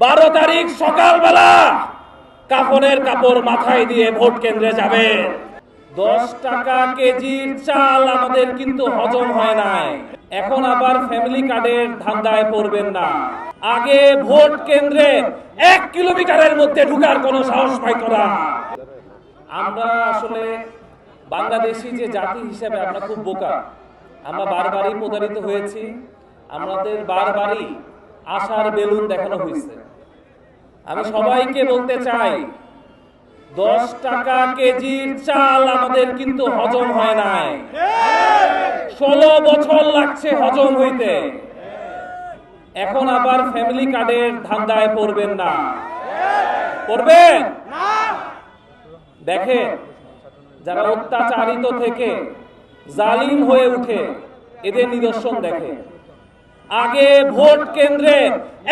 12 তারিখ সকালবেলা কাফনের কাপড় মাথায় দিয়ে ভোট কেন্দ্রে যাবেন। 10 টাকা কেজির চাল আমাদের কিন্তু হজম হয় নাই। এখন আবার ফ্যামিলি কার্ডের ধান্দায় পড়বেন না। আগে ভোট কেন্দ্রে 1 কিলোমিটারের মধ্যে ঢুকার কোনো সাহস পাইতো না। আমরা আসলে বাংলাদেশি যে জাতি হিসেবে আমরা খুব বোকা। আমরা বারবারই প্রতারিত হয়েছি। আমাদের বারবারই আশার বেলুন দেখানো হয়েছে। আমি সবাইকে বলতে চাই, 10 টাকা কেজির চাল আমাদের কিন্তু হজম হয় নাই। 16 বছর লাগছে হজম হইতে। এখন আবার ফ্যামিলি কার্ডের ধান্দায় পড়বেন না। পড়বেন না। দেখেন, যারা অত্যাচারিত থেকে জালিম হয়ে উঠে, এদের নিদর্শন দেখে। আগে ভোট কেন্দ্রে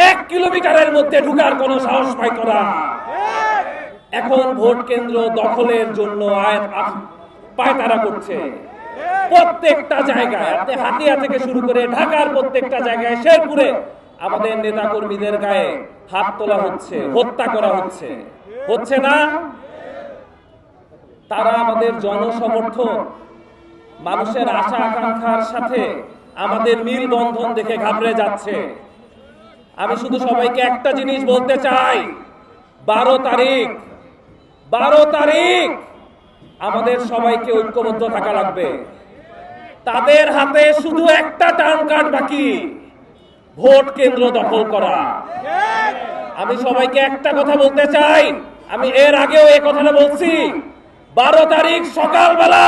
1 কিলোমিটারের মধ্যে ঢুকার কোনো সাহস পাইতো না। এখন ভোট কেন্দ্র দখলের জন্য পায়তারা করছে। প্রত্যেকটা জায়গায়, আপনি হাতিয়া থেকে শুরু করে ঢাকার প্রত্যেকটা জায়গায়, শেরপুরে আমাদের নেতা কর্মীদের গায়ে হাত তোলা হচ্ছে, হত্যা করা হচ্ছে। হচ্ছে না? তারা আমাদের জনসমর্থন, মানুষের আশা আকাঙ্ক্ষার সাথে আমাদের মিল বন্ধন দেখে ঘাবড়ে যাচ্ছে। আমি শুধু সবাইকে একটা জিনিস বলতে চাই, 12 তারিখ আমাদের সবাইকে ঐক্যবদ্ধ থাকা লাগবে। তাদের হাতে শুধু একটা টার্ম কার্ড বাকি, ভোট কেন্দ্র দখল করা। আমি সবাইকে একটা কথা বলতে চাই, আমি এর আগেও এই কথাটা বলছি, 12 তারিখ সকালবেলা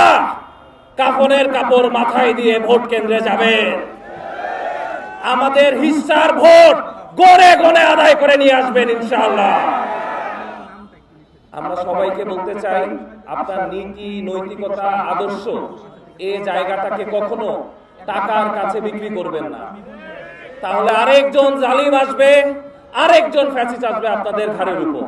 কাফনের কাপড় মাথায় দিয়ে ভোট কেন্দ্রে যাবে। আমাদের হিস্সার ভোট গড়ে গড়ে আদায় করে নিয়ে আসবেন ইনশাআল্লাহ। আমরা সবাইকে বলতে চাই, আপনার নীতি, নৈতিকতা, আদর্শ, এই জায়গাটাকে কখনো টাকার কাছে বিক্রি করবেন না। তাহলে আরেকজন জালিম আসবে, আরেকজন ফ্যাসিস্ট আসবে আপনাদের ঘাড়ের উপর।